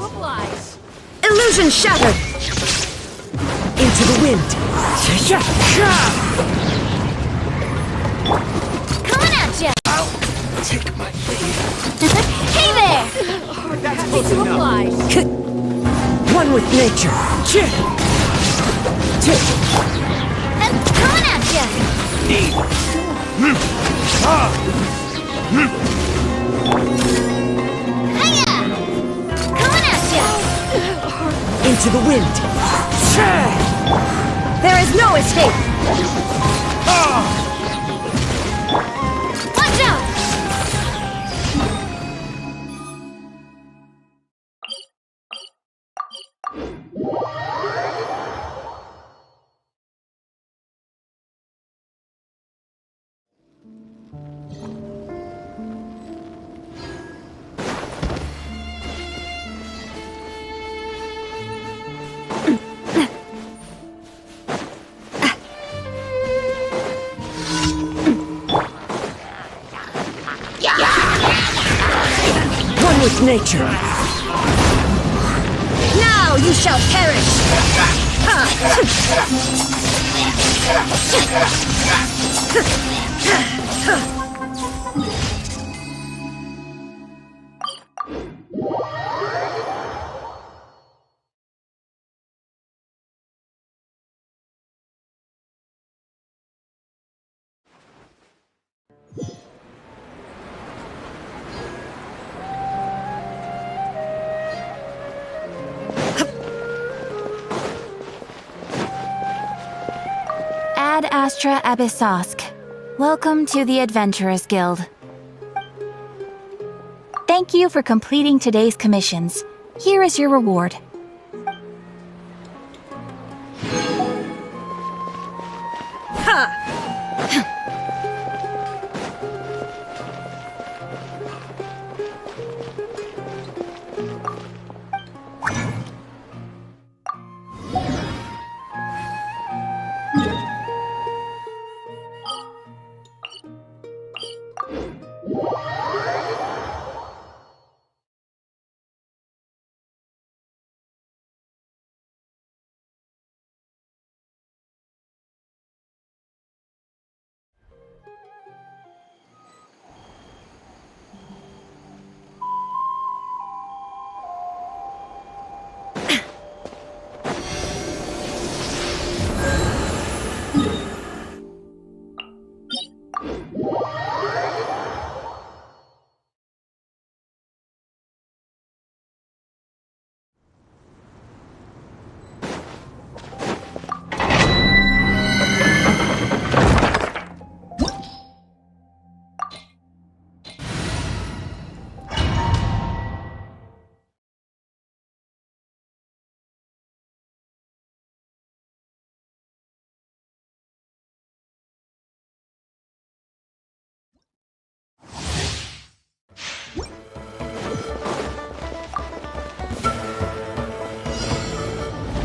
oblige. Illusion shattered! Into the wind! Coming at ya! I'll take my leave. Hey there! That's Happy close to enough. oblige. One with nature! And coming at ya! Need. Hiya! Coming at ya! Into the wind! There is no escape! Watch out! One with nature! Now you shall perish! Ad Astra Abyssosk. Welcome to the Adventurers Guild. Thank you for completing today's commissions. Here is your reward.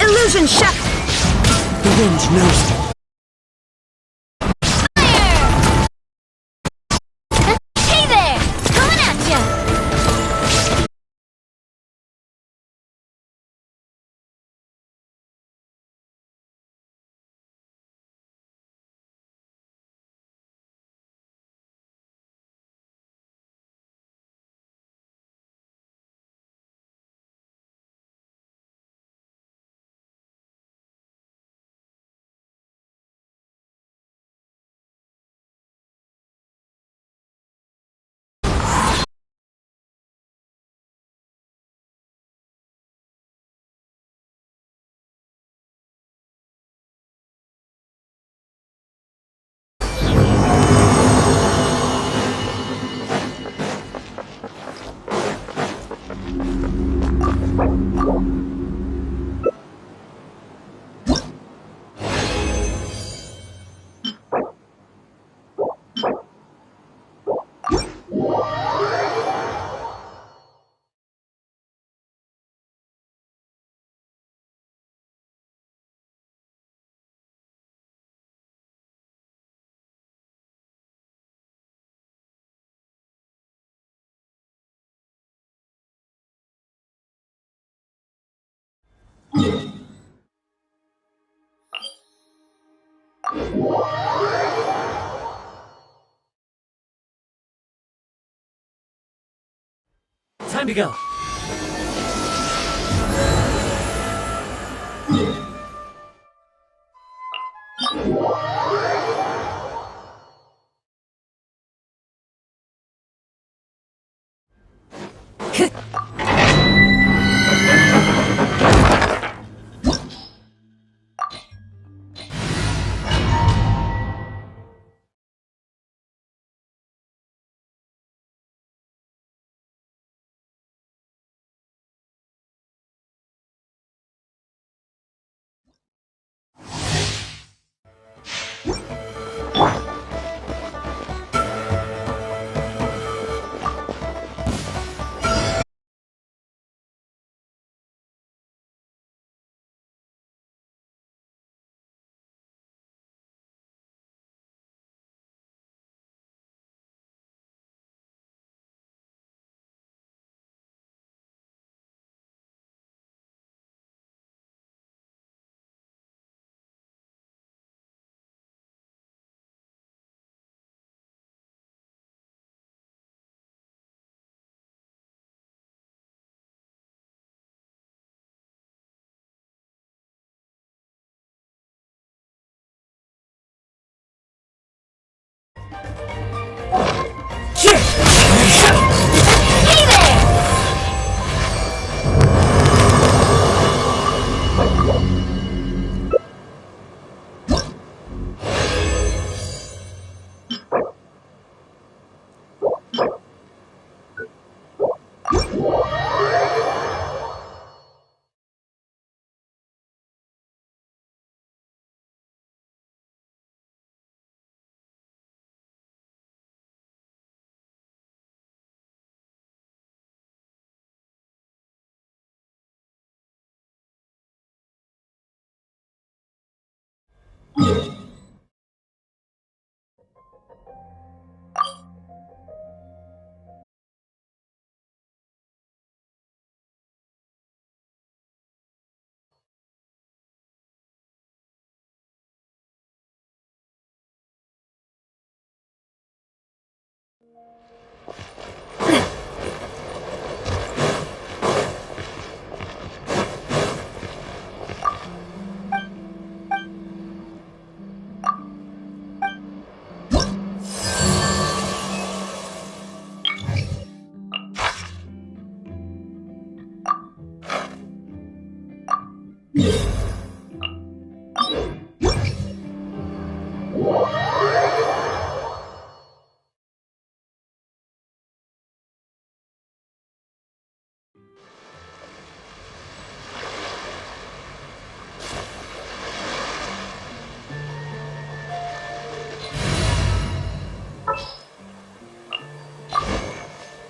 Illusion shattered! The wind knows me. Time to go.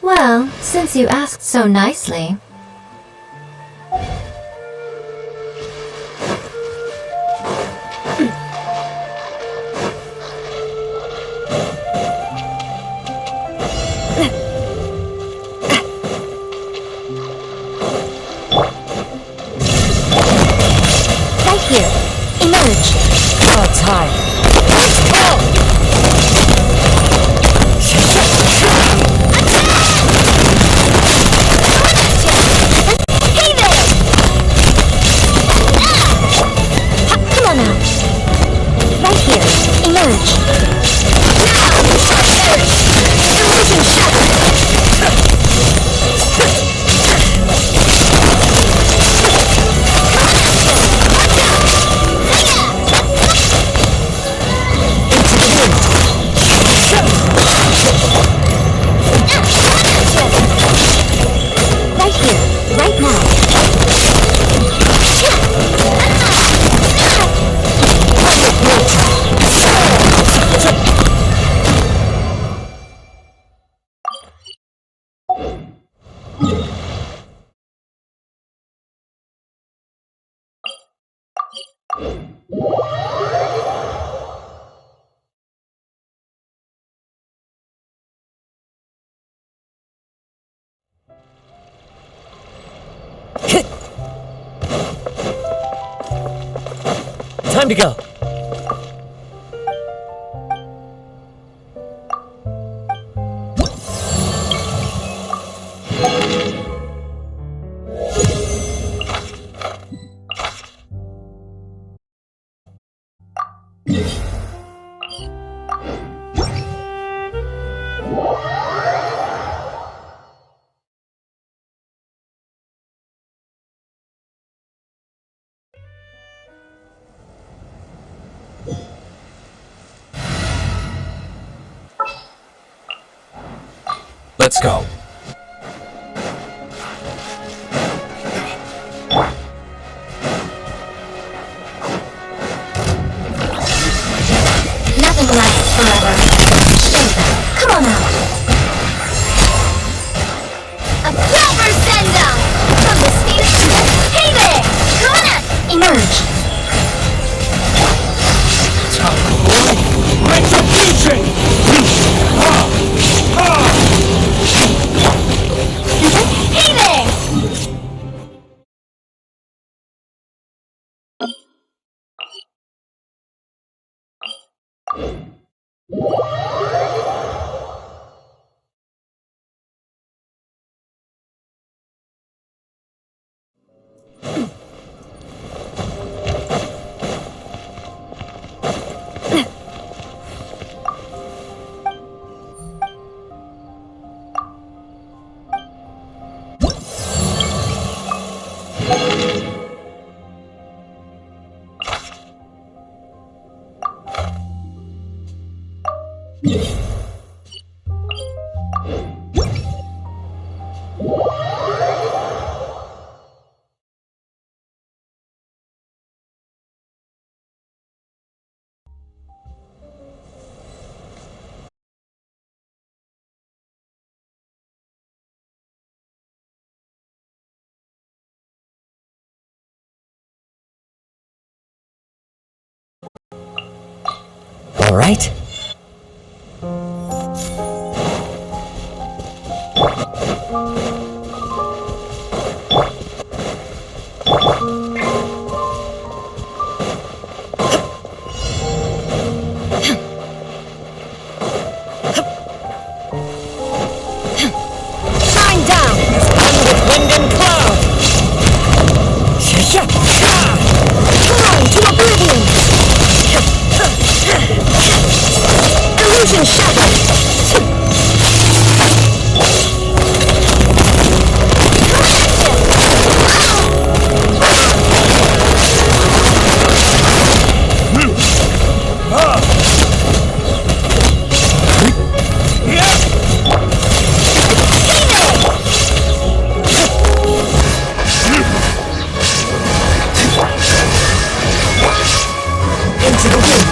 Well, since you asked so nicely. Right here. Emerge. God's high. Let's go! Time to go. Let's go. Nothing lasts forever. Show them. Come on out. A proper send-down! From the state of... Hey there! Come on out! Emerge! Retribution! Hey there! All right. Shine down! With wind and cloud. Climb to oblivion! Illusion shattered! Into the wind.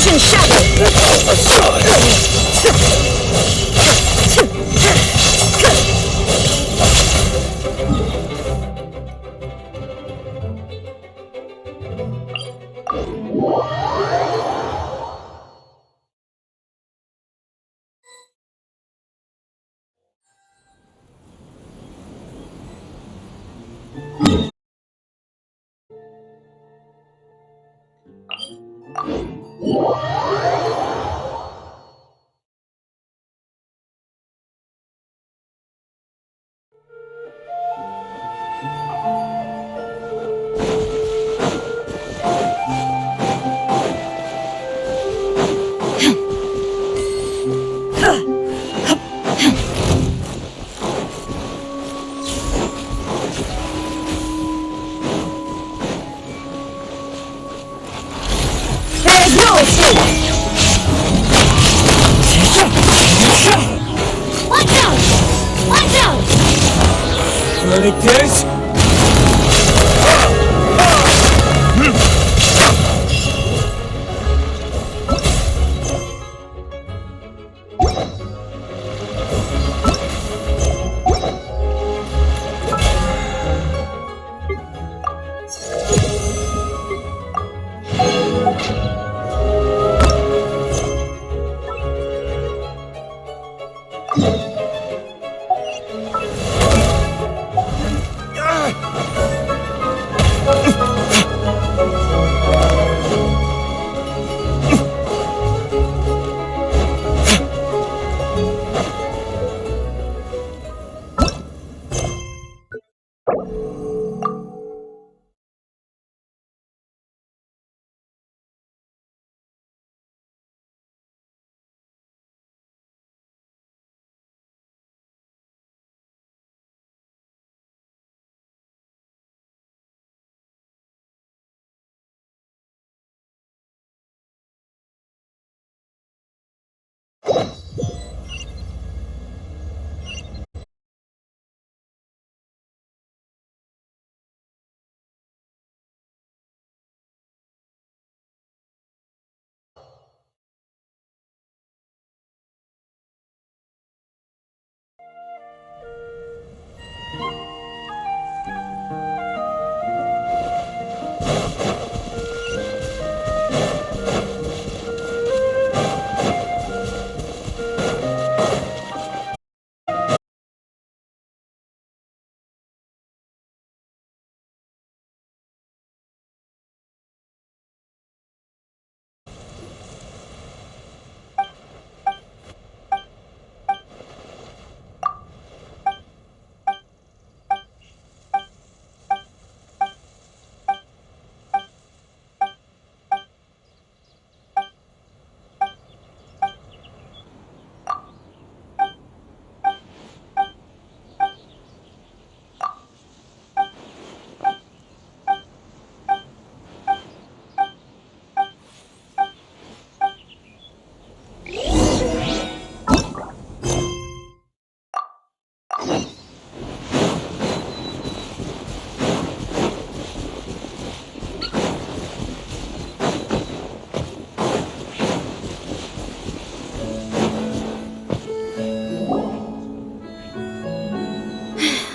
Illusion Shadow! There's no escape! Watch out! Watch out! Verdict is...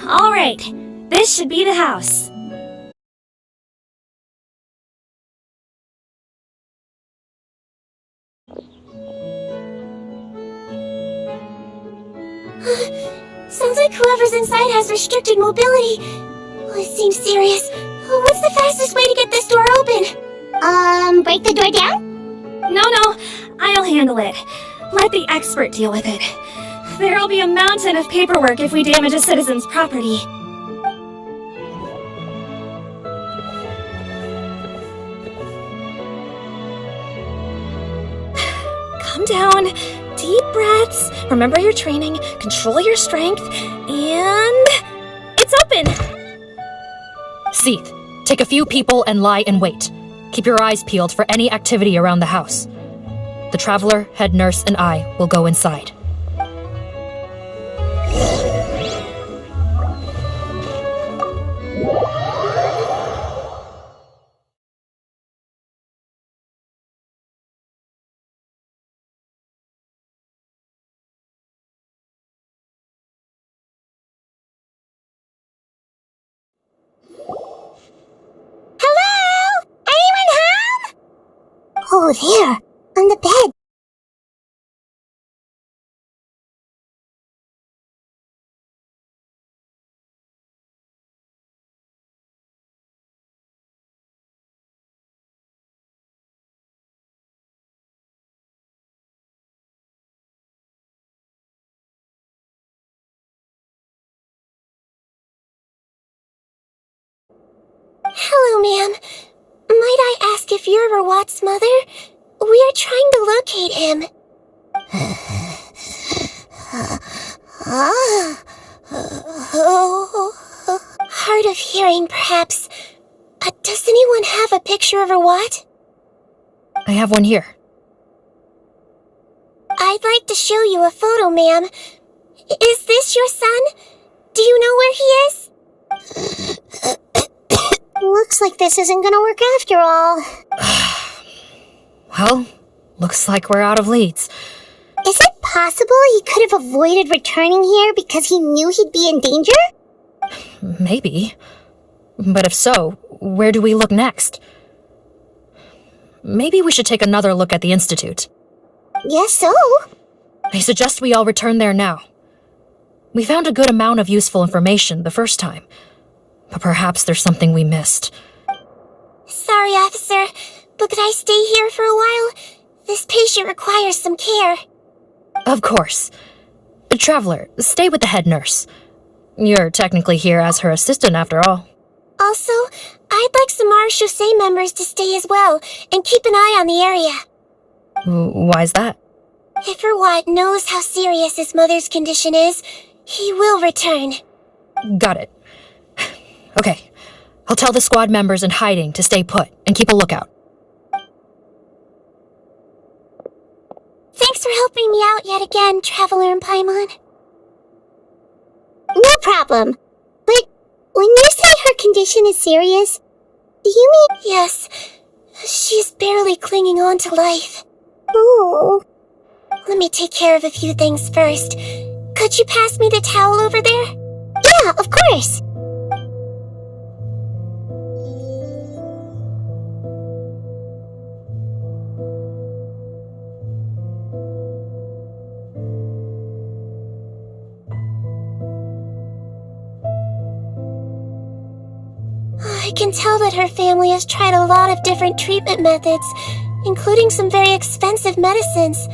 All right, this should be the house. Sounds like whoever's inside has restricted mobility. Well, it seems serious. What's the fastest way to get this door open? Break the door down? No, I'll handle it. Let the expert deal with it. There'll be a mountain of paperwork if we damage a citizen's property. Calm down. Deep breaths. Remember your training. Control your strength. And... it's open! Seath, take a few people and lie in wait. Keep your eyes peeled for any activity around the house. The Traveler, head nurse, and I will go inside. Oh, there, on the bed. Hello, ma'am. Might I ask if you're Rawat's mother? We are trying to locate him. Hard of hearing, perhaps. Does anyone have a picture of Rawat? I have one here. I'd like to show you a photo, ma'am. Is this your son? Do you know where he is? Looks like this isn't gonna work after all. Well, looks like we're out of leads. Is it possible he could have avoided returning here because he knew he'd be in danger? Maybe. But if so, where do we look next? Maybe we should take another look at the Institute. Yes, so. I suggest we all return there now. We found a good amount of useful information the first time, but perhaps there's something we missed. Sorry, officer, but could I stay here for a while? This patient requires some care. Of course. Traveler, stay with the head nurse. You're technically here as her assistant after all. Also, I'd like some Marechaussee members to stay as well, and keep an eye on the area. Why's that? If Rawat knows how serious his mother's condition is, he will return. Got it. Okay, I'll tell the squad members in hiding to stay put and keep a lookout. Thanks for helping me out yet again, Traveler and Paimon. No problem. But when you say her condition is serious, do you mean... Yes, she's barely clinging on to life. Oh. Let me take care of a few things first. Could you pass me the towel over there? Yeah, of course. I can tell that her family has tried a lot of different treatment methods, including some very expensive medicines.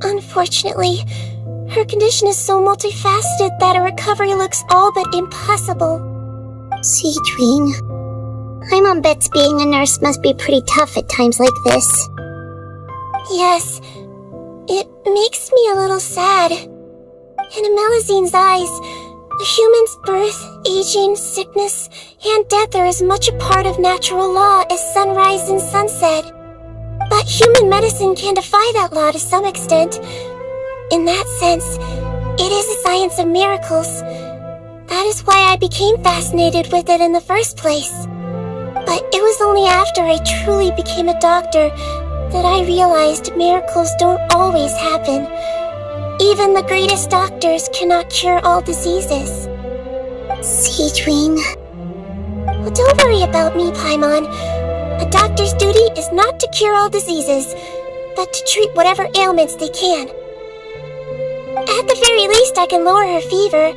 Unfortunately, her condition is so multifaceted that a recovery looks all but impossible. Seedwing. Paimon bets being a nurse must be pretty tough at times like this. Yes, it makes me a little sad. In Amelizine's eyes, a human's birth, aging, sickness, and death are as much a part of natural law as sunrise and sunset. But human medicine can defy that law to some extent. In that sense, it is a science of miracles. That is why I became fascinated with it in the first place. But it was only after I truly became a doctor that I realized miracles don't always happen. Even the greatest doctors cannot cure all diseases. Seedwing. Well, don't worry about me, Paimon. A doctor's duty is not to cure all diseases, but to treat whatever ailments they can. At the very least, I can lower her fever.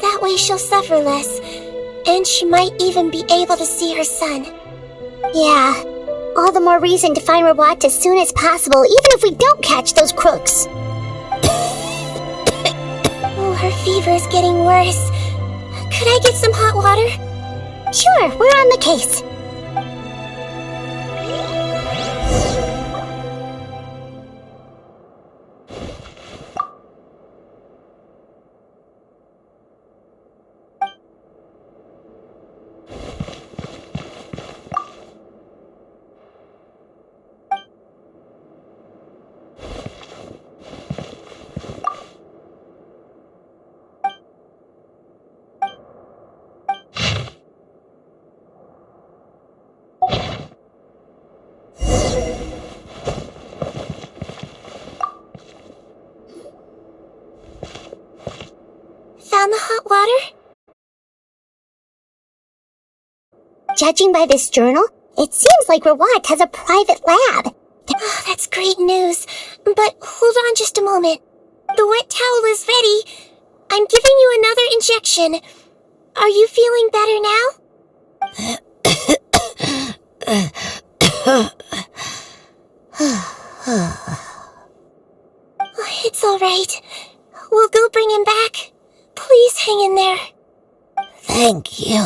That way she'll suffer less, and she might even be able to see her son. Yeah, all the more reason to find Rawat as soon as possible, even if we don't catch those crooks. Oh, her fever is getting worse. Could I get some hot water? Sure, we're on the case. Found the hot water? Judging by this journal, It seems like Rawat has a private lab. Oh, that's great news. But hold on just a moment. The wet towel is ready. I'm giving you another injection. Are you feeling better now? It's all right. We'll go bring him back. Please hang in there. Thank you.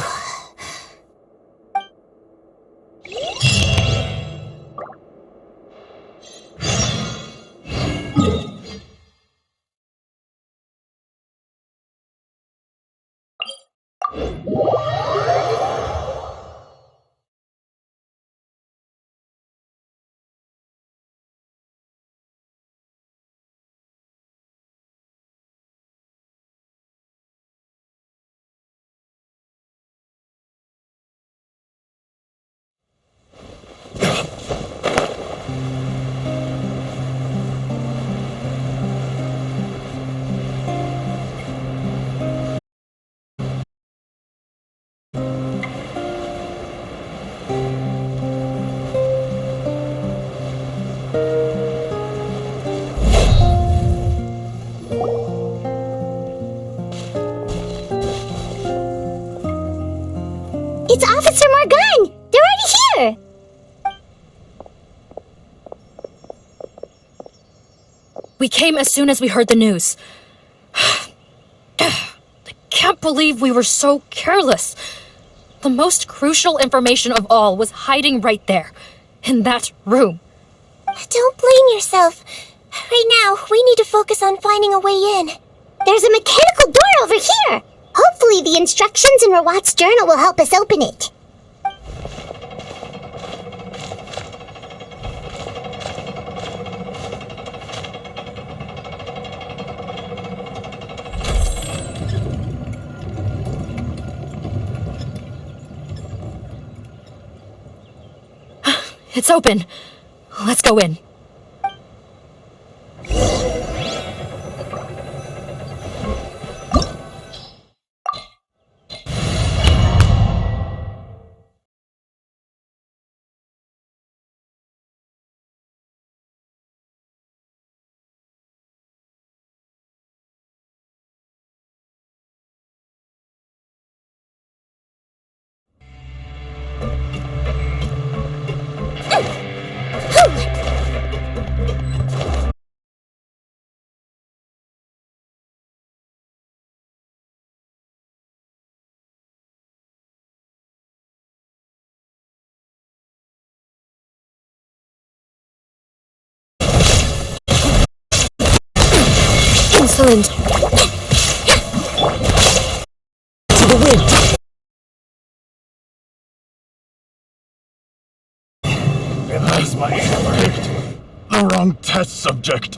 It's Officer Morgan! They're already here! We came as soon as we heard the news. I can't believe we were so careless. The most crucial information of all was hiding right there, in that room. Don't blame yourself. Right now, we need to focus on finding a way in. There's a mechanical door over here! Hopefully the instructions in Rawat's journal will help us open it. It's open. Let's go in. Insolent. To the wind. Realize my verdict. The wrong test subject.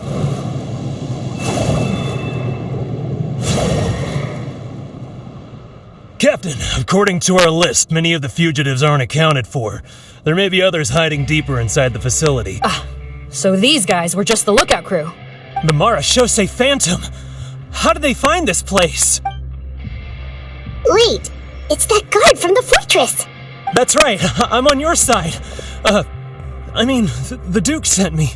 Captain, according to our list, many of the fugitives aren't accounted for. There may be others hiding deeper inside the facility. So these guys were just the lookout crew. The Marachose Phantom! How did they find this place? Wait, it's that guard from the fortress! That's right, I'm on your side. The Duke sent me.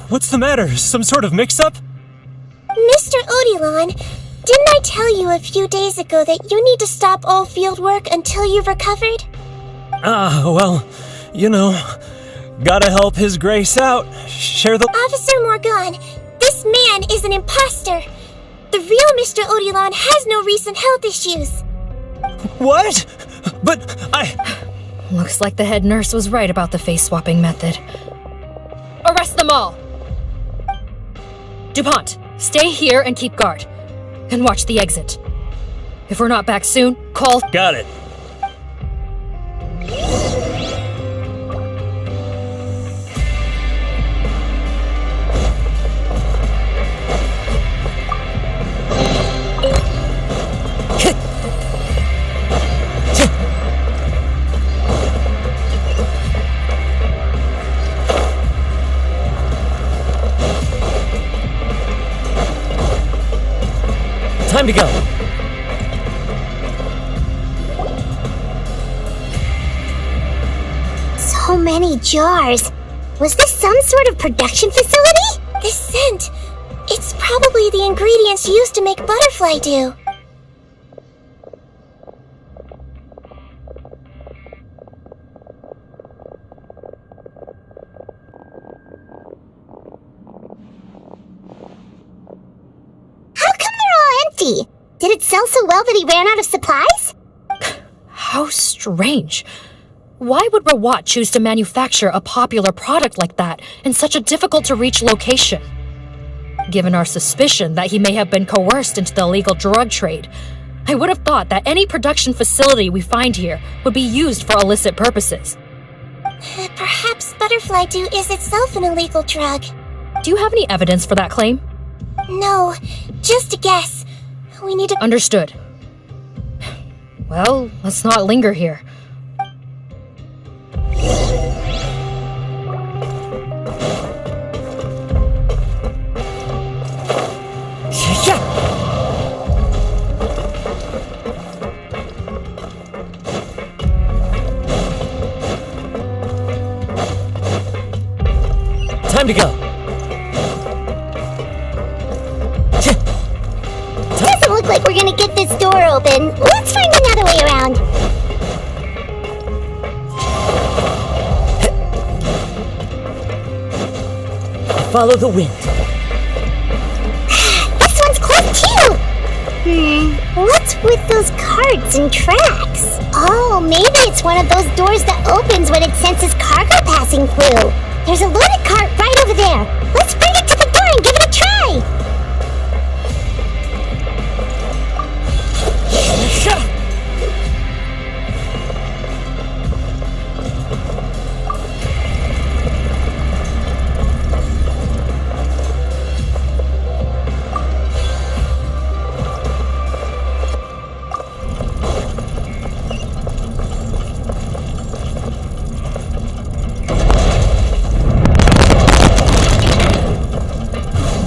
What's the matter? Some sort of mix-up? Mr. Odilon, didn't I tell you a few days ago that you need to stop all field work until you've recovered? Well, gotta help His Grace out. Share the— Officer Morgan, this man is an imposter. The real Mr. Odilon has no recent health issues. What? But Looks like the head nurse was right about the face-swapping method. Arrest them all! DuPont, stay here and keep guard. And watch the exit. If we're not back soon, call— Got it. Time to go. So many jars. Was this some sort of production facility? This scent. It's probably the ingredients used to make butterfly dew. How come they're all empty? Did it sell so well that he ran out of supplies? How strange. Why would Rawat choose to manufacture a popular product like that in such a difficult-to-reach location? Given our suspicion that he may have been coerced into the illegal drug trade, I would have thought that any production facility we find here would be used for illicit purposes. Perhaps butterfly dew is itself an illegal drug. Do you have any evidence for that claim? No, just a guess. We need to— Understood. Well, let's not linger here. Time to go. Doesn't look like we're gonna get this door open. Let's find another way around. Follow the wind. This one's closed too! What's with those carts and tracks? Oh, maybe it's one of those doors that opens when it senses cargo passing through. There's a loaded cart right over there. Let's bring it to the door and give it a try!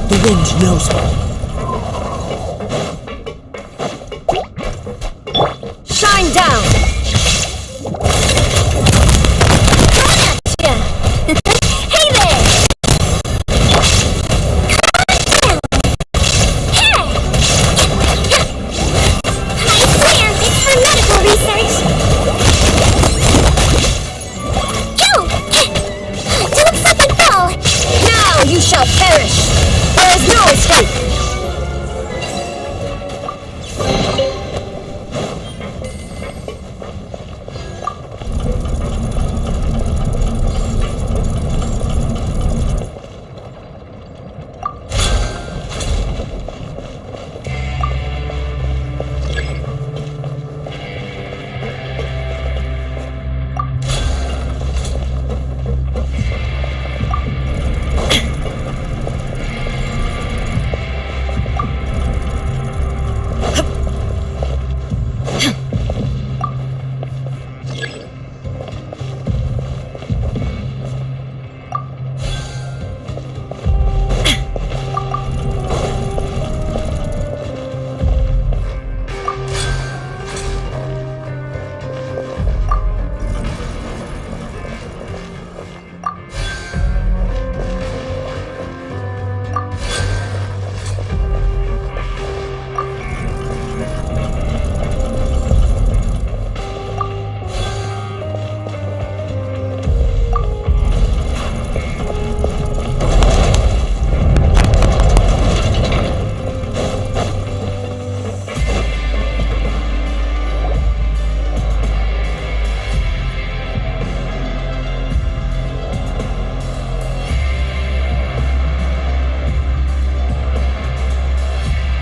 The wind knows me. Shine down! Hey there! I swear, it's for medical research. Go! Don't slip and fall! Now you shall perish! There is no escape!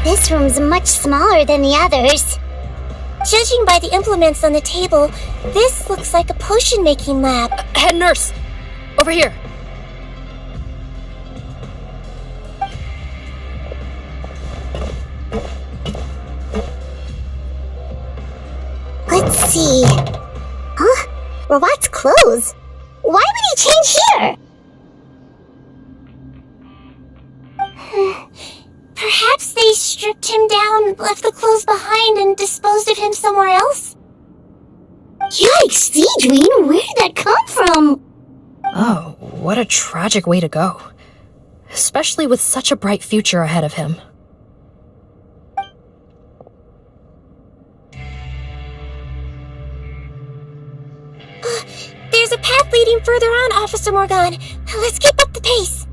This room's much smaller than the others. Judging by the implements on the table, this looks like a potion-making lab. Head nurse! Over here! Let's see. Huh? Rawat's clothes? Why would he change here? Perhaps they stripped him down, left the clothes behind, and disposed of him somewhere else? Yikes, Seedween, where did that come from? a tragic way to go. Especially with such a bright future ahead of him. There's a path leading further on, Officer Morgan. Let's keep up the pace.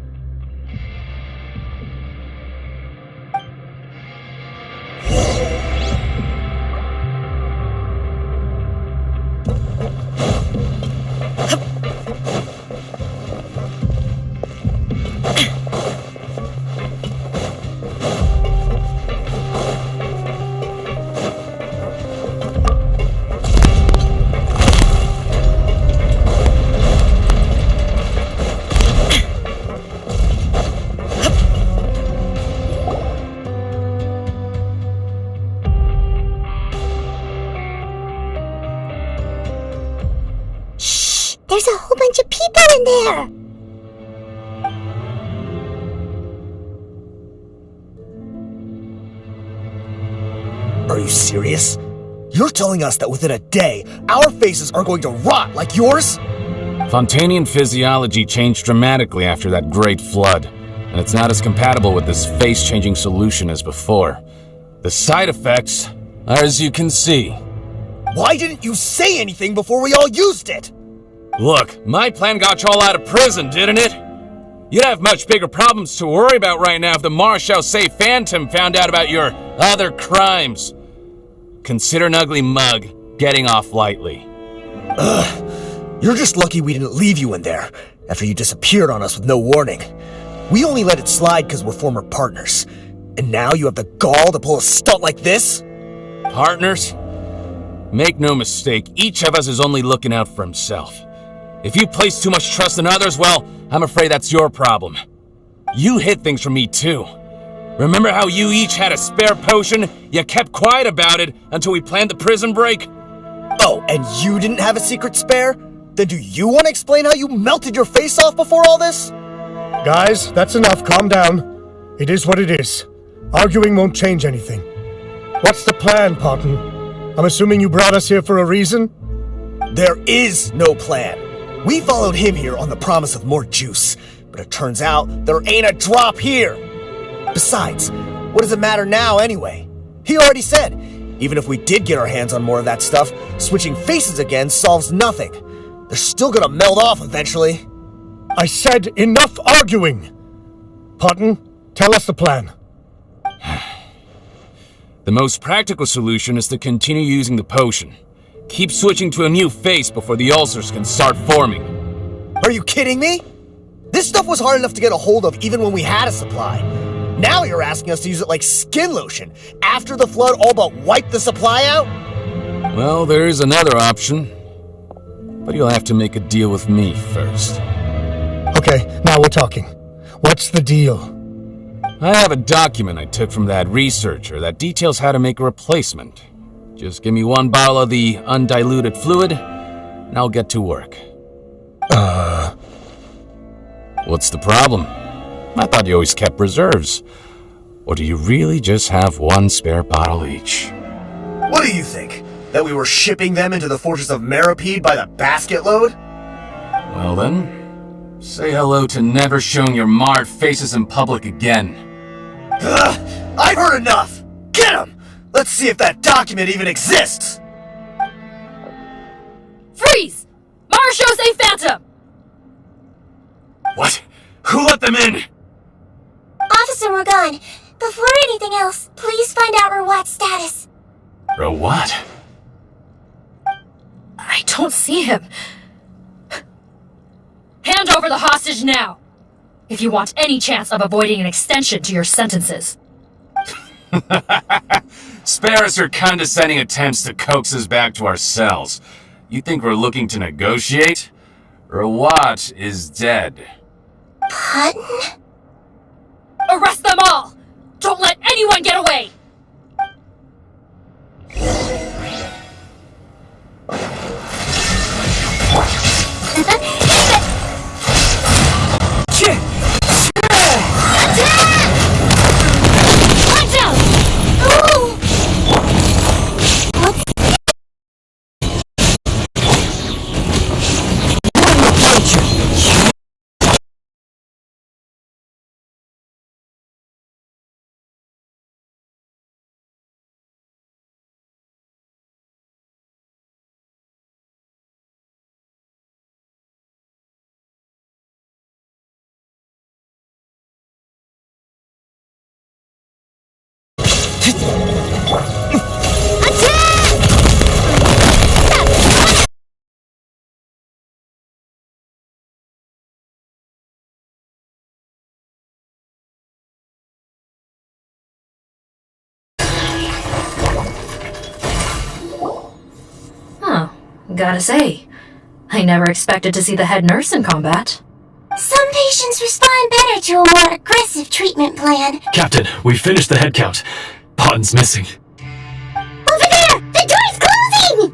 There's a whole bunch of people in there! Are you serious? You're telling us that within a day, our faces are going to rot like yours? Fontanian physiology changed dramatically after that great flood, and it's not as compatible with this face-changing solution as before. The side effects are as you can see. Why didn't you say anything before we all used it? Look, my plan got you all out of prison, didn't it? You'd have much bigger problems to worry about right now if the Marshal say Phantom found out about your other crimes. Consider an ugly mug getting off lightly. You're just lucky we didn't leave you in there after you disappeared on us with no warning. We only let it slide because we're former partners. And now you have the gall to pull a stunt like this? Partners? Make no mistake, each of us is only looking out for himself. If you place too much trust in others, well, I'm afraid that's your problem. You hid things from me too. Remember how you each had a spare potion? You kept quiet about it until we planned the prison break? Oh, and you didn't have a secret spare? Then do you want to explain how you melted your face off before all this? Guys, that's enough. Calm down. It is what it is. Arguing won't change anything. What's the plan, Parton? I'm assuming you brought us here for a reason? There is no plan. We followed him here on the promise of more juice, but it turns out there ain't a drop here. Besides, what does it matter now anyway? He already said, even if we did get our hands on more of that stuff, switching faces again solves nothing. They're still gonna melt off eventually. I said enough arguing! Parton, tell us the plan. The most practical solution is to continue using the potion. Keep switching to a new face before the ulcers can start forming. Are you kidding me? This stuff was hard enough to get a hold of even when we had a supply. Now you're asking us to use it like skin lotion after the flood all but wiped the supply out? Well, there is another option. But you'll have to make a deal with me first. Okay, now we're talking. What's the deal? I have a document I took from that researcher that details how to make a replacement. Just give me one bottle of the undiluted fluid, and I'll get to work. What's the problem? I thought you always kept reserves. Or do you really just have one spare bottle each? What do you think? That we were shipping them into the fortress of Maripede by the basket load? Well then, say hello to never showing your marred faces in public again. Ugh, I've heard enough! Get him! Let's see if that document even exists! Freeze! Marshal say Phantom! What? Who let them in? Officer Morgan, before anything else, please find out Rawat's status. Rawat? I don't see him. Hand over the hostage now, if you want any chance of avoiding an extension to your sentences. Spare us your condescending attempts to coax us back to our cells. You think we're looking to negotiate? Rawat is dead. Parton? Arrest them all! Don't let anyone get away! Gotta say, I never expected to see the head nurse in combat. Some patients respond better to a more aggressive treatment plan. Captain, we finished the head count. Potten's missing. Over there! The door's closing!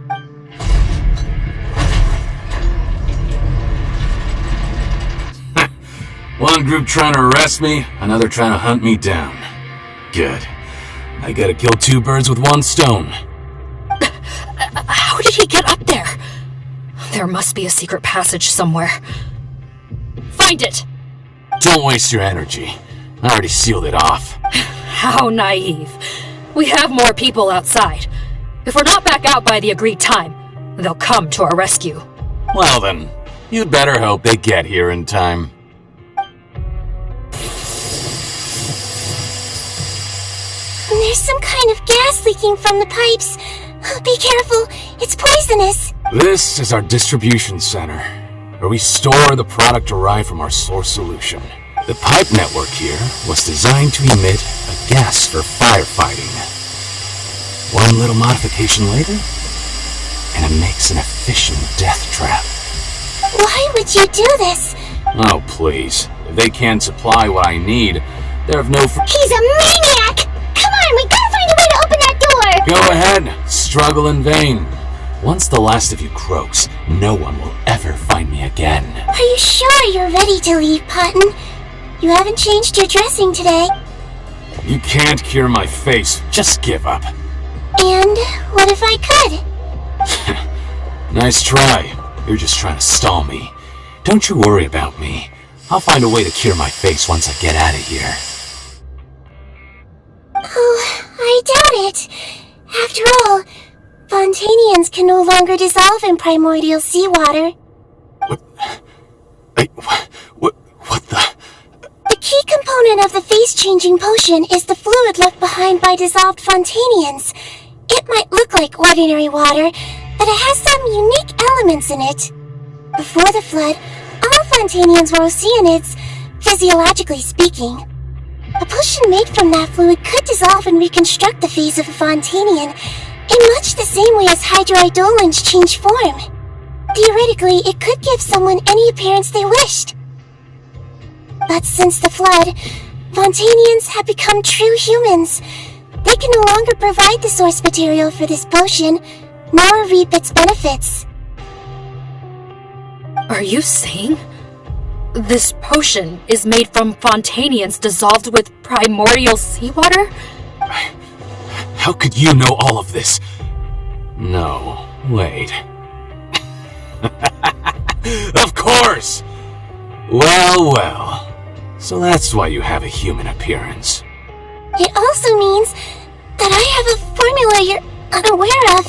One group trying to arrest me, another trying to hunt me down. Good. I gotta kill two birds with one stone. How did he get up there? There must be a secret passage somewhere. Find it! Don't waste your energy. I already sealed it off. How naive. We have more people outside. If we're not back out by the agreed time, they'll come to our rescue. Well then, you'd better hope they get here in time. There's some kind of gas leaking from the pipes. Be careful, it's poisonous. This is our distribution center, where we store the product derived from our source solution. The pipe network here was designed to emit a gas for firefighting. One little modification later, and it makes an efficient death trap. Why would you do this? Oh, please. If they can't supply what I need, they're of no... He's a maniac! Come on, we gotta find a way to open that door! Go ahead, struggle in vain. Once the last of you croaks, no one will ever find me again. Are you sure you're ready to leave, Potten? You haven't changed your dressing today. You can't cure my face, just give up. And what if I could? Nice try. You're just trying to stall me. Don't you worry about me. I'll find a way to cure my face once I get out of here. Oh, I doubt it. After all, Fontanians can no longer dissolve in primordial seawater. What the... The key component of the face-changing potion is the fluid left behind by dissolved Fontanians. It might look like ordinary water, but it has some unique elements in it. Before the flood, all Fontanians were oceanids, physiologically speaking. A potion made from that fluid could dissolve and reconstruct the face of a Fontanian in much the same way as hydroidolins change form. Theoretically, it could give someone any appearance they wished. But since the flood, Fontanians have become true humans. They can no longer provide the source material for this potion, nor reap its benefits. Are you saying this potion is made from Fontanians dissolved with primordial seawater? How could you know all of this? No, wait. Of course! Well. So that's why you have a human appearance. It also means that I have a formula you're unaware of.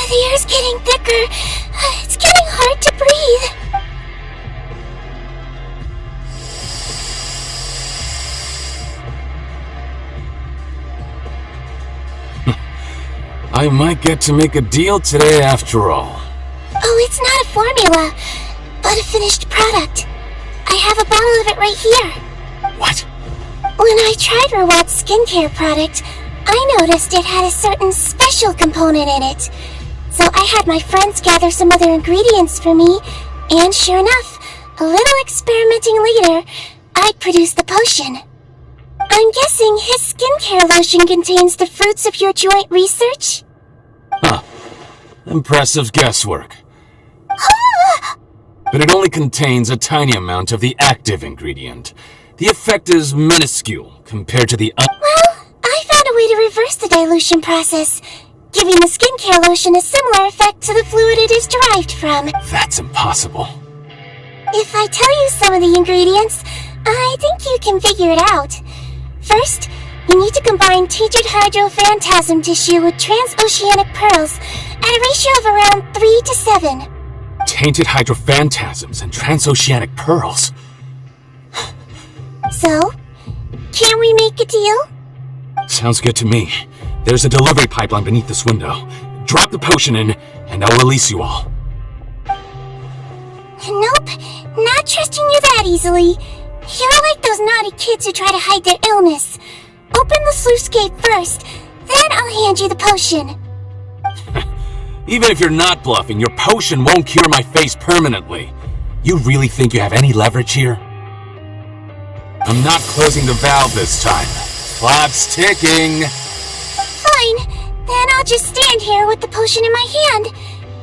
The air's getting thicker. It's getting hard to breathe. I might get to make a deal today after all. Oh, it's not a formula, but a finished product. I have a bottle of it right here. What? When I tried Rawat's skincare product, I noticed it had a certain special component in it. So I had my friends gather some other ingredients for me, and sure enough, a little experimenting later, I'd produced the potion. I'm guessing his skincare lotion contains the fruits of your joint research? Huh. Impressive guesswork. But it only contains a tiny amount of the active ingredient. The effect is minuscule compared to the Well, I found a way to reverse the dilution process, giving the skincare lotion a similar effect to the fluid it is derived from. That's impossible. If I tell you some of the ingredients, I think you can figure it out. First, you need to combine tainted hydrophantasm tissue with transoceanic pearls at a ratio of around 3 to 7. Tainted hydrophantasms and transoceanic pearls. So, can we make a deal? Sounds good to me. There's a delivery pipeline beneath this window. Drop the potion in, and I'll release you all. Nope, not trusting you that easily. You're like those naughty kids who try to hide their illness. Open the sluice gate first, then I'll hand you the potion. Even if you're not bluffing, your potion won't cure my face permanently. You really think you have any leverage here? I'm not closing the valve this time. Clock's ticking. Fine. Then I'll just stand here with the potion in my hand.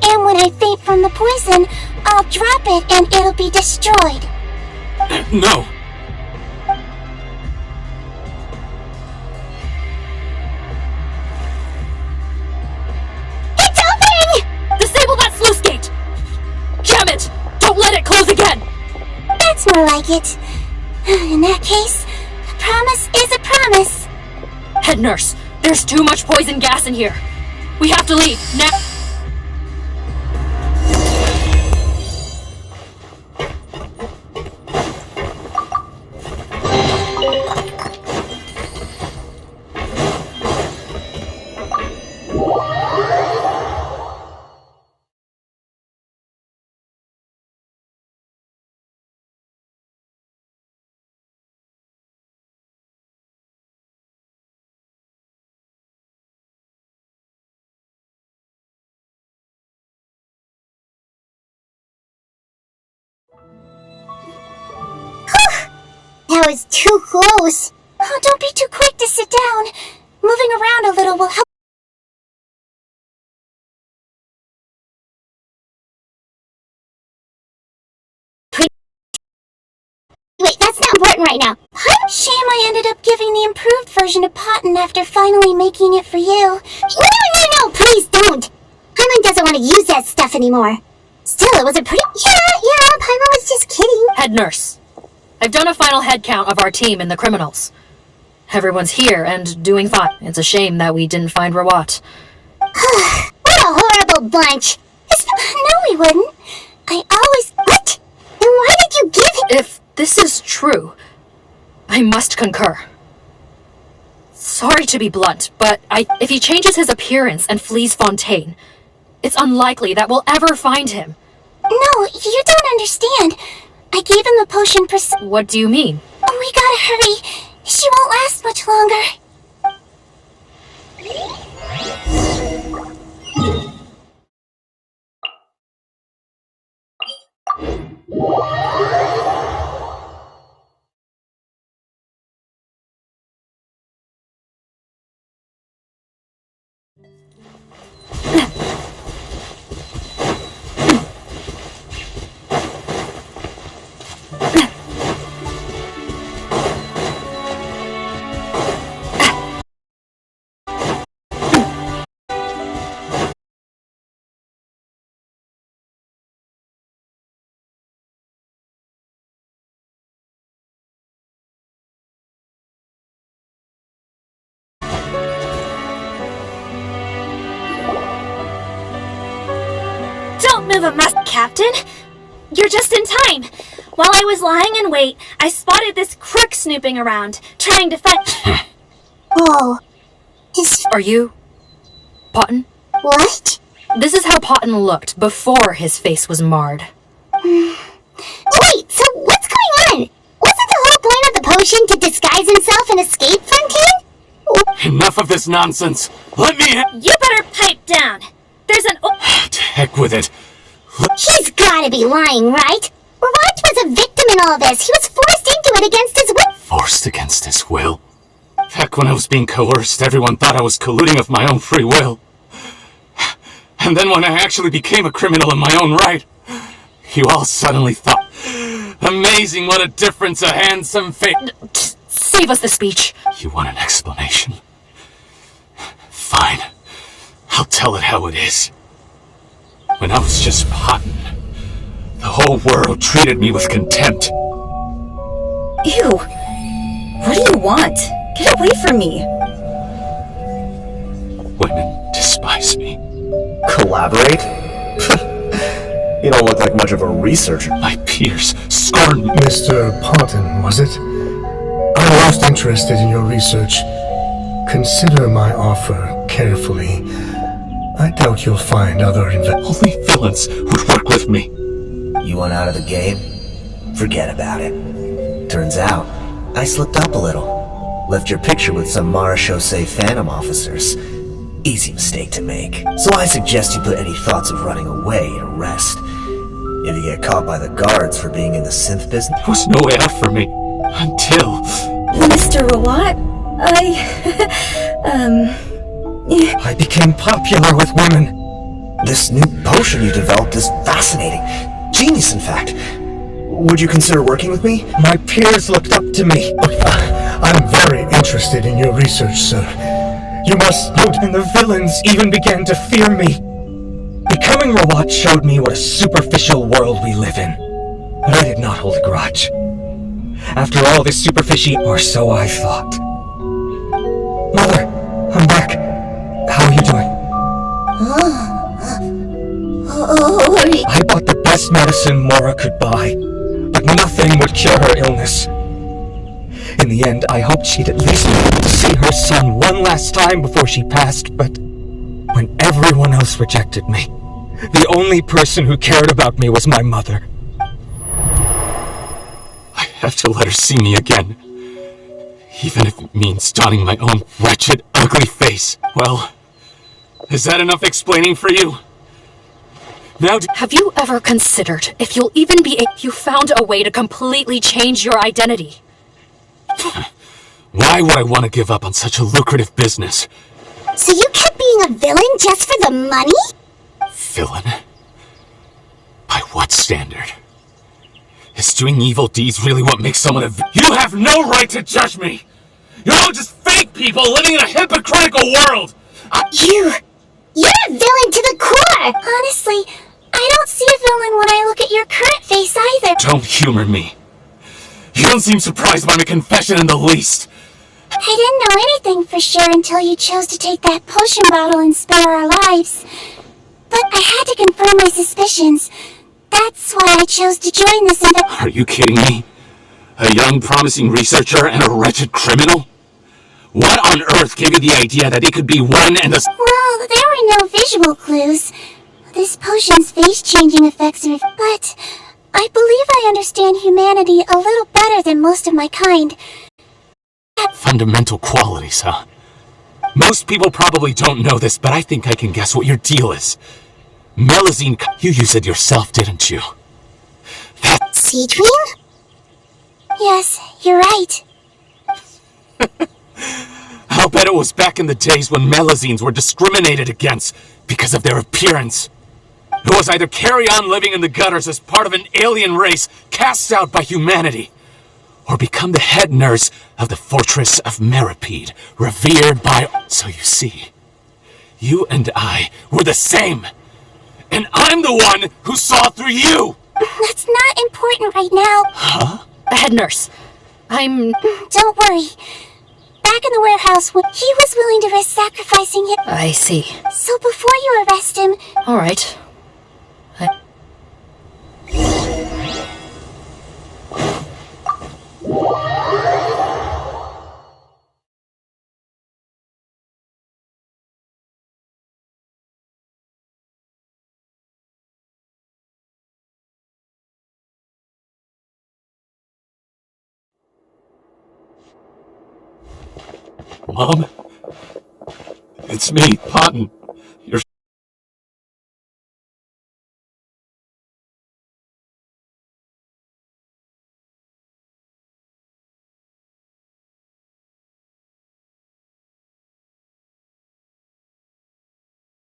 And when I faint from the poison, I'll drop it and it'll be destroyed. No. It's opening! Disable that sluice gate! Jam it! Don't let it close again! That's more like it. In that case, a promise is a promise. Head nurse, there's too much poison gas in here. We have to leave, now. That was too close. Oh, don't be too quick to sit down. Moving around a little will help. Wait, that's not important right now. Shame I ended up giving the improved version of Potton after finally making it for you. No, please don't. Paimon doesn't want to use that stuff anymore. Still, it was a pretty... Yeah, Paimon was just kidding. Head nurse, I've done a final head count of our team and the criminals. Everyone's here and doing fine. It's a shame that we didn't find Rawat. What a horrible bunch. No, we wouldn't. I always... What? Then why did you give him... If this is true, I must concur. Sorry to be blunt, but if he changes his appearance and flees Fontaine, it's unlikely that we'll ever find him. No, you don't understand. I gave him the potion for... What do you mean? We gotta hurry. She won't last much longer. Don't move a muscle, Captain. You're just in time. While I was lying in wait, I spotted this crook snooping around, trying to find... Whoa. Are you... Potton? What? This is how Potton looked before his face was marred. Wait, so what's going on? Wasn't the whole point of the potion to disguise himself and escape Fontaine? Enough of this nonsense. Let me... You better pipe down. There's an... To heck with it. He's gotta be lying, right? Rawat was a victim in all this. He was forced into it against his will. Forced against his will? Back when I was being coerced, everyone thought I was colluding of my own free will. And then when I actually became a criminal in my own right, you all suddenly thought, amazing what a difference a handsome face... Save us the speech. You want an explanation? Fine. I'll tell it how it is. When I was just Potton, the whole world treated me with contempt. Ew. What do you want? Get away from me. Women despise me. Collaborate? You don't look like much of a researcher. My peers scorn me. Mr. Potton, was it? I'm most interested in your research. Consider my offer carefully. I doubt you'll find other Only villains would work with me. You want out of the game? Forget about it. Turns out, I slipped up a little. Left your picture with some Marechaussee Phantom officers. Easy mistake to make. So I suggest you put any thoughts of running away to rest. If you get caught by the guards for being in the synth business... There was no way out for me. Until... Mr. Rawat, I became popular with women. This new potion you developed is fascinating. Genius, in fact. Would you consider working with me? My peers looked up to me. I'm very interested in your research, sir. You must know... And the villains even began to fear me. Becoming Rawat showed me what a superficial world we live in. But I did not hold a grudge. After all this superficial, or so I thought. Mother, I'm back. How are you doing? I bought the best medicine Mora could buy, but nothing would cure her illness. In the end, I hoped she'd at least see her son one last time before she passed, but when everyone else rejected me, the only person who cared about me was my mother. I have to let her see me again. Even if it means donning my own wretched, ugly face. Well, is that enough explaining for you? Now Have you ever considered if you'll even be you found a way to completely change your identity? Why would I want to give up on such a lucrative business? So you kept being a villain just for the money? Villain? By what standard? Is doing evil deeds really what makes someone a You have no right to judge me! You're all just fake people living in a hypocritical world! You're a villain to the core! Honestly, I don't see a villain when I look at your current face either. Don't humor me. You don't seem surprised by my confession in the least. I didn't know anything for sure until you chose to take that potion bottle and spare our lives. But I had to confirm my suspicions. That's why I chose to join this Are you kidding me? A young, promising researcher and a wretched criminal? What on earth gave you the idea that it could be one and the Well, there were no visual clues. This potion's face-changing effects are... But I believe I understand humanity a little better than most of my kind. Fundamental qualities, huh? Most people probably don't know this, but I think I can guess what your deal is. Melazine, you used it yourself, didn't you? Cedrine? Yes, you're right. I'll bet it was back in the days when Melazines were discriminated against because of their appearance. It was either carry on living in the gutters as part of an alien race cast out by humanity, or become the head nurse of the fortress of Meripede, revered by... So you see, you and I were the same. And I'm the one who saw through you! That's not important right now. Huh? Head nurse, Don't worry. Back in the warehouse, he was willing to risk sacrificing him. I see. So before you arrest him... All right. Mom? It's me, Potton. You're...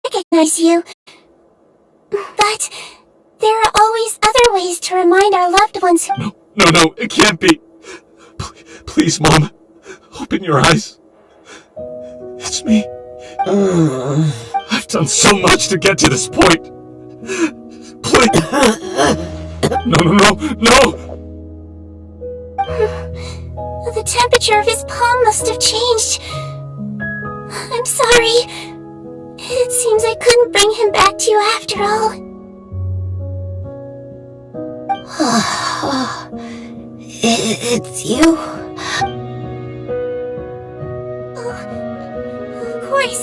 recognize you. But there are always other ways to remind our loved ones who... No, it can't be. Please, Mom. Open your eyes. It's me. I've done so much to get to this point. Please. No. The temperature of his palm must have changed. I'm sorry. It seems I couldn't bring him back to you after all. It's you? Of course.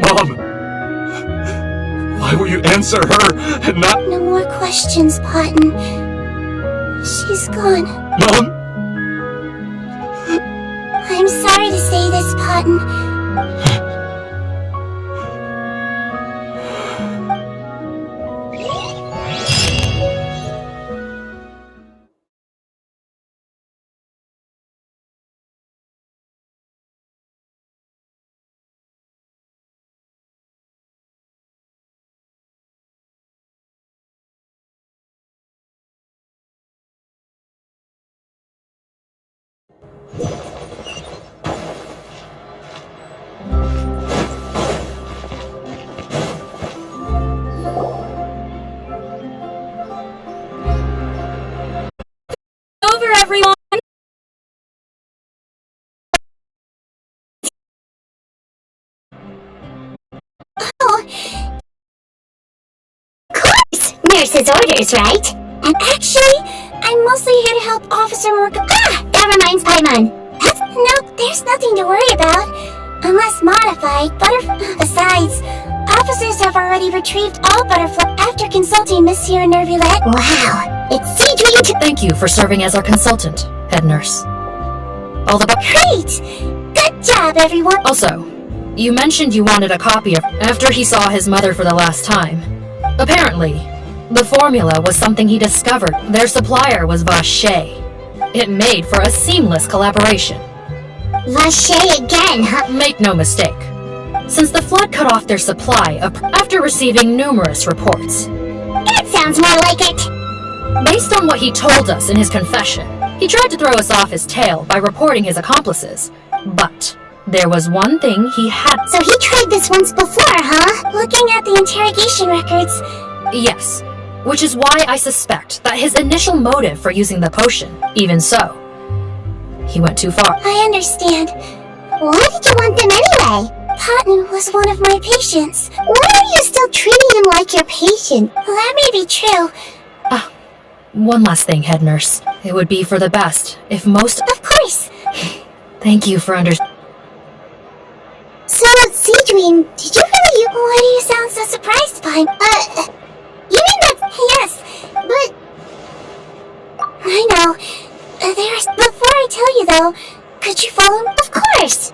Mom! Why will you answer her and not... No more questions, Potton. She's gone. Mom? I'm sorry to say say this, Cotton. Over, everyone! Nurse's orders, right? And actually, I'm mostly here to help Officer Morgan. That reminds Paimon. Nope, there's nothing to worry about. Unless modified, Besides, officers have already retrieved all Butterfly after consulting Monsieur Nervulette. Wow, it's Cedric! Thank you for serving as our consultant, head nurse. All the Great! Good job, everyone! Also, you mentioned you wanted a copy of after he saw his mother for the last time. Apparently, the formula was something he discovered. Their supplier was Vache. It made for a seamless collaboration. Vache again, huh? Make no mistake. Since the flood cut off their supply after receiving numerous reports. That sounds more like it! Based on what he told us in his confession, he tried to throw us off his tail by reporting his accomplices. But there was one thing he had. So he tried this once before, huh? Looking at the interrogation records. Yes, which is why I suspect that his initial motive for using the potion, even so, he went too far. I understand. Why did you want them anyway? Cotton was one of my patients. Why are you still treating him like your patient? Well, that may be true. One last thing, head nurse. It would be for the best if most— Of course! Thank you for understanding. So, Cedrine, did you really— Why do you sound so surprised by— you mean that— Yes, but— I know. Before I tell you though, could you follow me? Of course!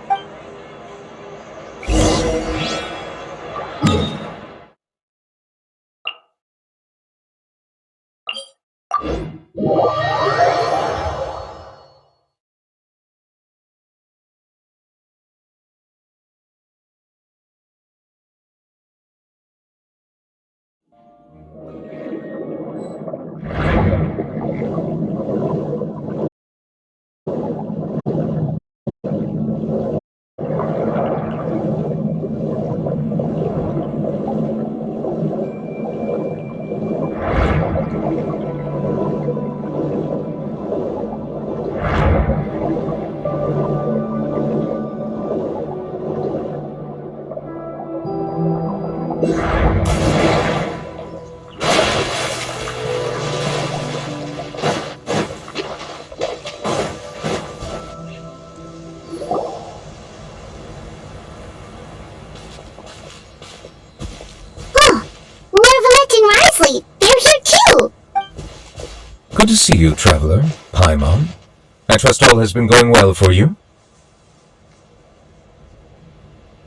Good to see you, Traveler. Paimon. I trust all has been going well for you?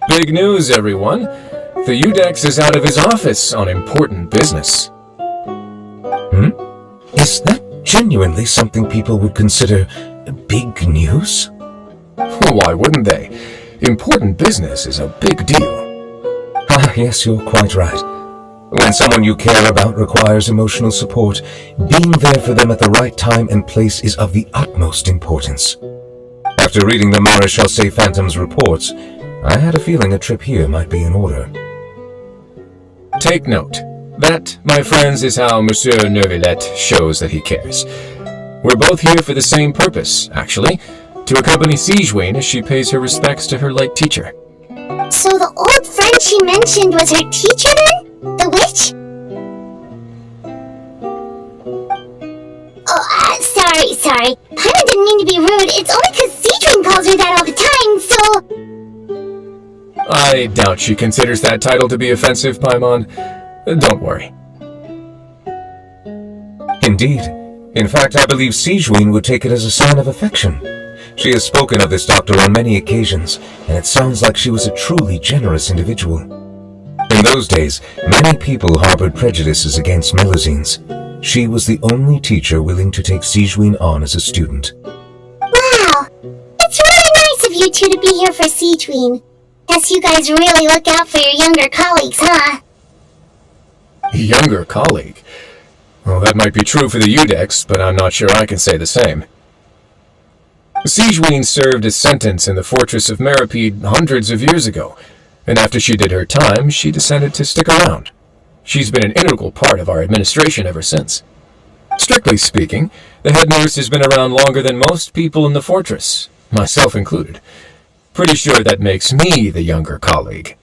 Big news, everyone. The Udex is out of his office on important business. Is that genuinely something people would consider big news? Why wouldn't they? Important business is a big deal. Ah, yes, you're quite right. When someone you care about requires emotional support, being there for them at the right time and place is of the utmost importance. After reading the Maréchal Phantom's reports, I had a feeling a trip here might be in order. Take note. That, my friends, is how Monsieur Nervulette shows that he cares. We're both here for the same purpose, actually, to accompany Cedrine as she pays her respects to her late teacher. So the old friend she mentioned was her teacher then? The witch? Oh, sorry. Paimon didn't mean to be rude. It's only because Cedrine calls her that all the time, so... I doubt she considers that title to be offensive, Paimon. Don't worry. Indeed. In fact, I believe Cedrine would take it as a sign of affection. She has spoken of this doctor on many occasions, and it sounds like she was a truly generous individual. In those days, many people harbored prejudices against Melusines. She was the only teacher willing to take Sigewinne on as a student. Wow! It's really nice of you two to be here for Sigewinne. Guess you guys really look out for your younger colleagues, huh? Younger colleague? Well, that might be true for the Udex, but I'm not sure I can say the same. Sigewinne served a sentence in the fortress of Meripede hundreds of years ago, and after she did her time, she decided to stick around. She's been an integral part of our administration ever since. Strictly speaking, the head nurse has been around longer than most people in the fortress, myself included. Pretty sure that makes me the younger colleague.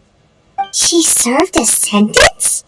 She served a sentence?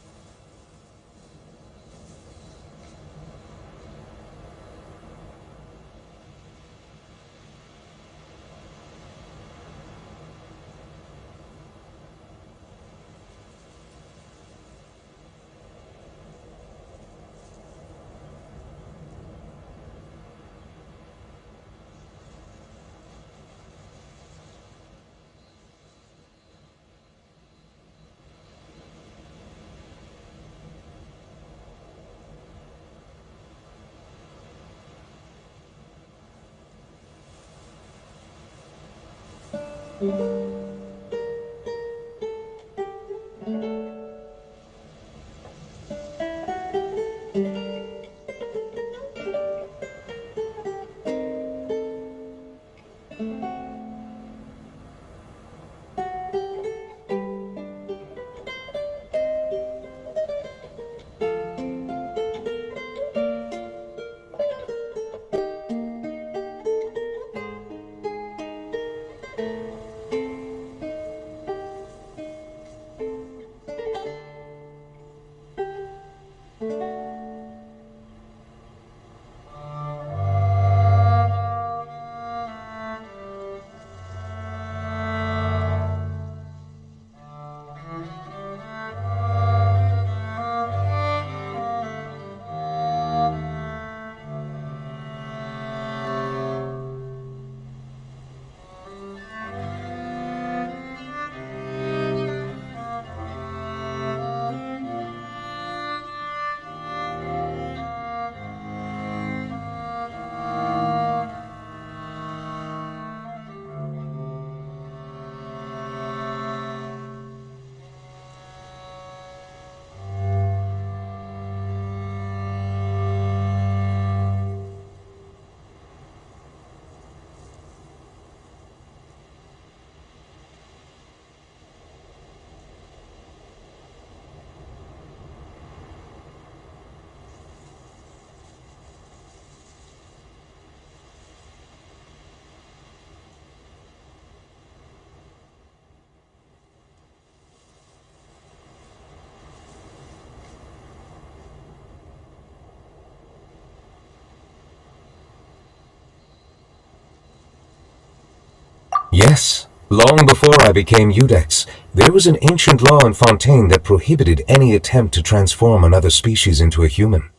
Yes, long before I became Udex, there was an ancient law in Fontaine that prohibited any attempt to transform another species into a human.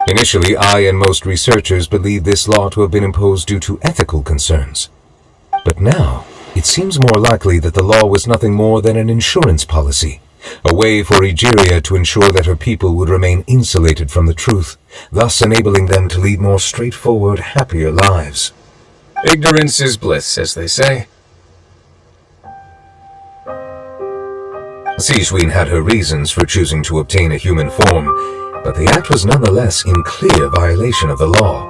Initially, I and most researchers believed this law to have been imposed due to ethical concerns. But now, it seems more likely that the law was nothing more than an insurance policy, a way for Egeria to ensure that her people would remain insulated from the truth, thus enabling them to lead more straightforward, happier lives. Ignorance is bliss, as they say. Sigewinne had her reasons for choosing to obtain a human form, but the act was nonetheless in clear violation of the law.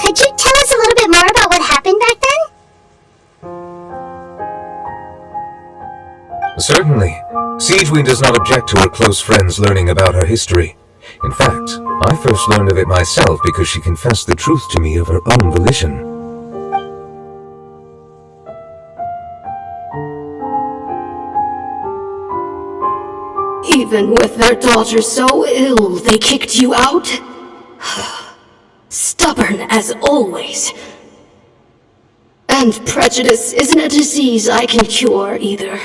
Could you tell us a little bit more about what happened back then? Certainly. Sigewinne does not object to her close friends learning about her history. In fact, I first learned of it myself because she confessed the truth to me of her own volition. Even with their daughter so ill, they kicked you out? Stubborn as always. And prejudice isn't a disease I can cure either.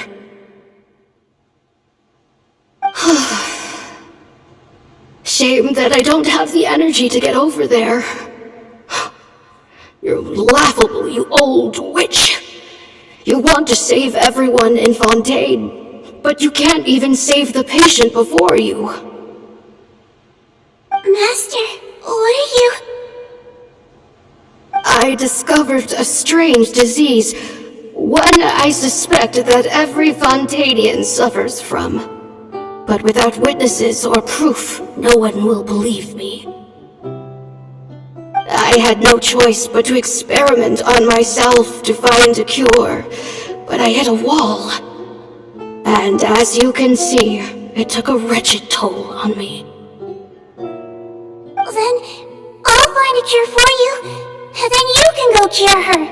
Shame that I don't have the energy to get over there. You're laughable, you old witch. You want to save everyone in Fontaine, but you can't even save the patient before you. Master, what are you... I discovered a strange disease, one I suspect that every Fontainian suffers from. But without witnesses or proof, no one will believe me. I had no choice but to experiment on myself to find a cure, but I hit a wall. And as you can see, it took a wretched toll on me. Then, I'll find a cure for you, and then you can go cure her.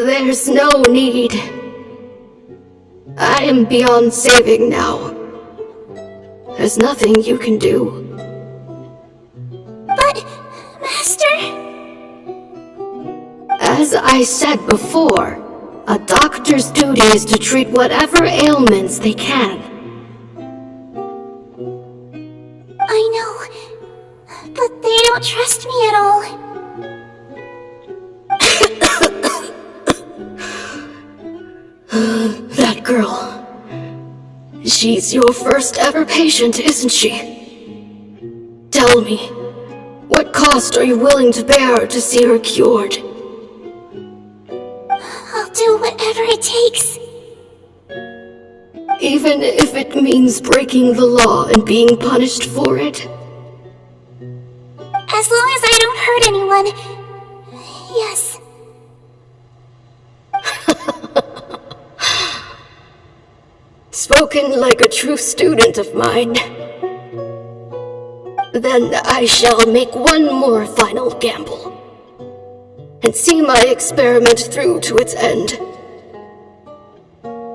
There's no need. I am beyond saving now. There's nothing you can do. But, Master... As I said before, a doctor's duty is to treat whatever ailments they can. I know, but they don't trust me at all. That girl. She's your first ever patient, isn't she? Tell me, what cost are you willing to bear to see her cured? I'll do whatever it takes. Even if it means breaking the law and being punished for it? As long as I don't hurt anyone, yes. Spoken like a true student of mine. Then I shall make one more final gamble, and see my experiment through to its end.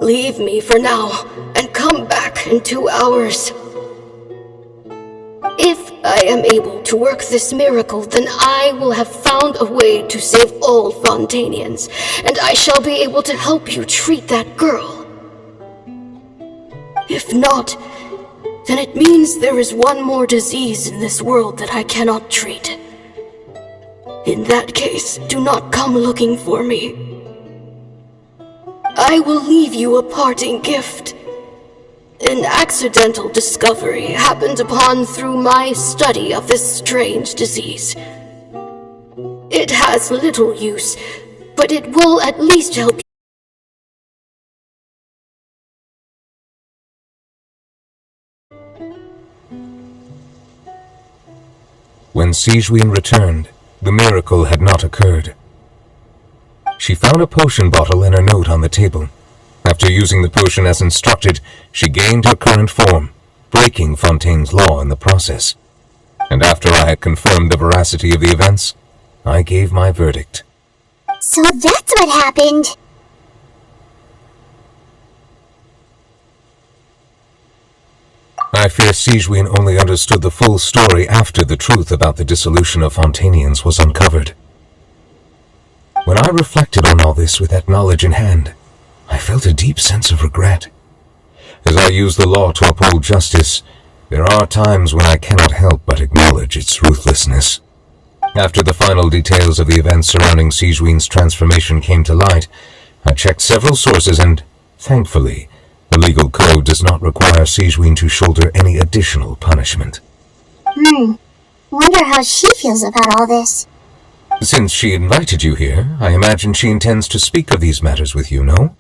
Leave me for now, and come back in 2 hours. If I am able to work this miracle, then I will have found a way to save all Fontainians, and I shall be able to help you treat that girl. If not, then it means there is one more disease in this world that I cannot treat. In that case, do not come looking for me. I will leave you a parting gift. An accidental discovery happened upon through my study of this strange disease. It has little use, but it will at least help you. When Sigewinne returned, the miracle had not occurred. She found a potion bottle and a note on the table. After using the potion as instructed, she gained her current form, breaking Fontaine's law in the process. And after I had confirmed the veracity of the events, I gave my verdict. So that's what happened. I fear Sigewinne only understood the full story after the truth about the dissolution of Fontainians was uncovered. When I reflected on all this with that knowledge in hand, I felt a deep sense of regret. As I use the law to uphold justice, there are times when I cannot help but acknowledge its ruthlessness. After the final details of the events surrounding Sigewinne's transformation came to light, I checked several sources and, thankfully, the legal code does not require Sigewinne to shoulder any additional punishment. Wonder how she feels about all this. Since she invited you here, I imagine she intends to speak of these matters with you, no?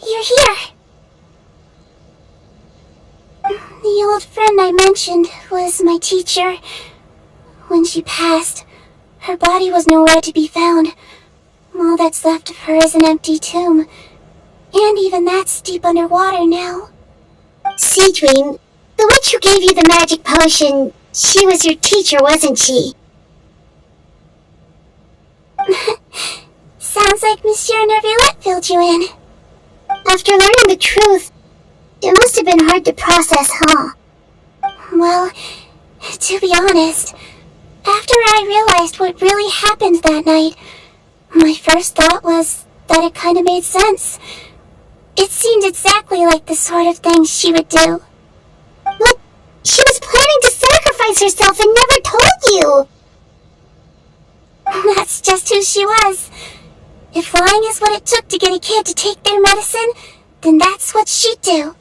You're here. The old friend I mentioned was my teacher. When she passed, her body was nowhere to be found. All that's left of her is an empty tomb. And even that's deep underwater now. Sigewinne, the witch who gave you the magic potion, she was your teacher, wasn't she? Sounds sounds like Monsieur Neuvillette filled you in. After learning the truth, it must have been hard to process, huh? Well, to be honest, after I realized what really happened that night, my first thought was that it kind of made sense. It seemed exactly like the sort of thing she would do. But she was planning to sacrifice herself and never told you! That's just who she was. If lying is what it took to get a kid to take their medicine, then that's what she'd do.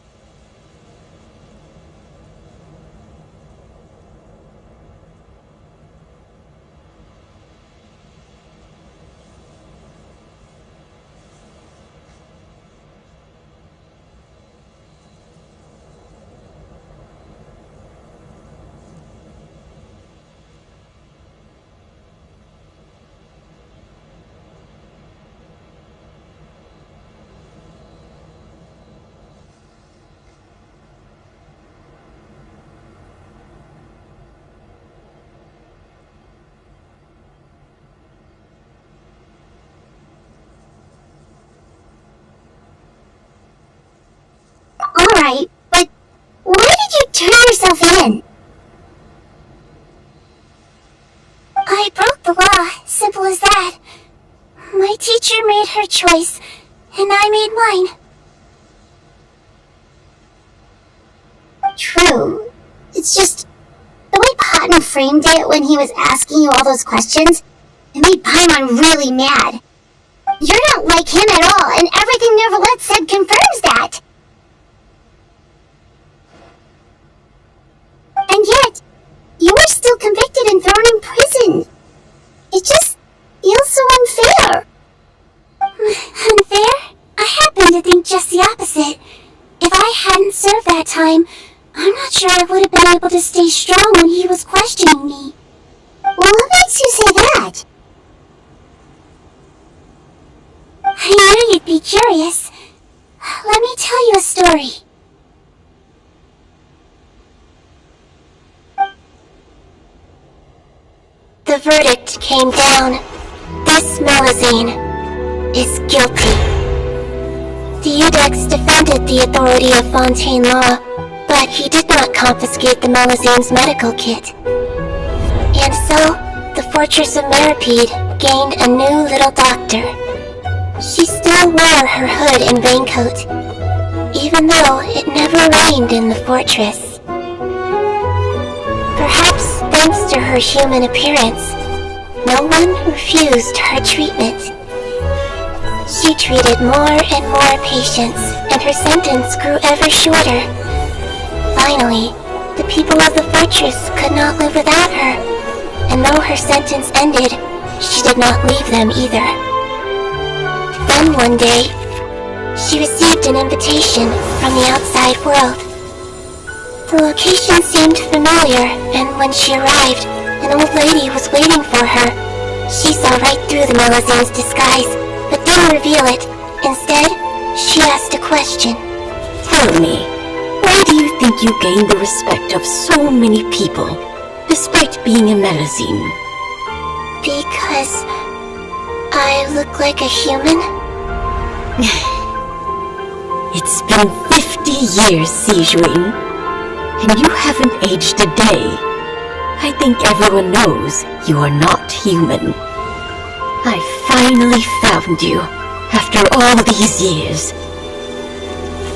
Alright, but why did you turn yourself in? I broke the law, simple as that. My teacher made her choice, and I made mine. True. It's just, the way Paimon framed it when he was asking you all those questions, it made Paimon really mad. You're not like him at all, and everything Neuvillette said confirms that. And yet, you were still convicted and thrown in prison. It just feels so unfair. Unfair? I happen to think just the opposite. If I hadn't served that time, I'm not sure I would have been able to stay strong when he was questioning me. Well, what makes you say that? I knew you'd be curious. Let me tell you a story. The verdict came down. This Melusine is guilty. The Iudex defended the authority of Fontaine Law, but he did not confiscate the Melusine's medical kit. And so, the Fortress of Meripede gained a new little doctor. She still wore her hood and raincoat, even though it never rained in the fortress. Perhaps thanks to her human appearance, no one refused her treatment. She treated more and more patients, and her sentence grew ever shorter. Finally, the people of the fortress could not live without her, and though her sentence ended, she did not leave them either. Then one day, she received an invitation from the outside world. The location seemed familiar, and when she arrived, an old lady was waiting for her. She saw right through the Melusine's disguise, but didn't reveal it. Instead, she asked a question. Tell me, why do you think you gained the respect of so many people, despite being a Melusine? Because I look like a human? It's been 50 years, Sijuin, and you haven't aged a day. I think everyone knows you are not human. I finally found you, after all these years.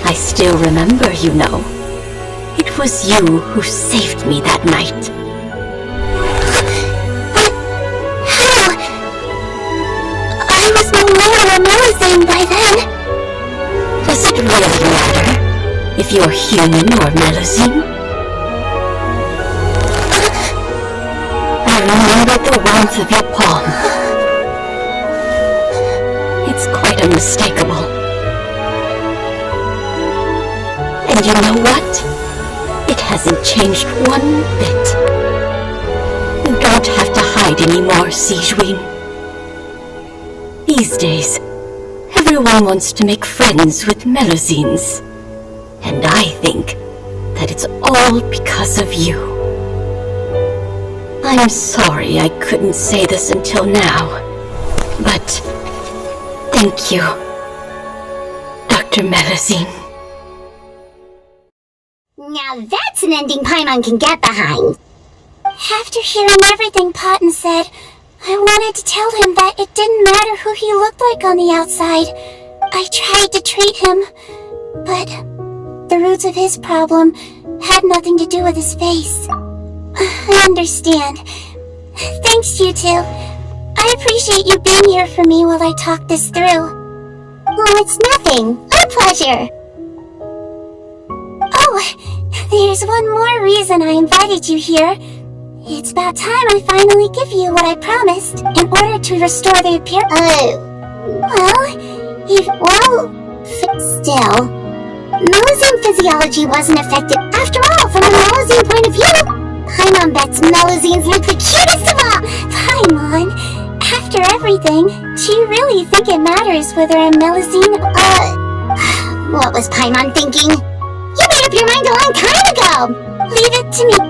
I still remember, you know. It was you who saved me that night. But how? I was no longer a Melusine by then. Does it really matter if you're human or Melusine? I remember the warmth of your palm. It's quite unmistakable. And you know what? It hasn't changed one bit. You don't have to hide anymore, Sijuin. These days, everyone wants to make friends with Melusines. And I think that it's all because of you. I'm sorry I couldn't say this until now, but Thank you, Dr. Melusine. Now that's an ending Paimon can get behind. After hearing everything Potton said, I wanted to tell him that it didn't matter who he looked like on the outside. I tried to treat him, but the roots of his problem had nothing to do with his face. I understand. Thanks, you two. I appreciate you being here for me while I talk this through. Oh, it's nothing. Our pleasure. Oh, there's one more reason I invited you here. It's about time I finally give you what I promised in order to restore the appearance. Still, Melusine physiology wasn't affected. After all, from a Melusine point of view, Paimon bets Melusines look the cutest of all. Paimon, after everything, do you really think it matters whether I'm Melusine? What was Paimon thinking? You made up your mind a long time ago! Leave it to me.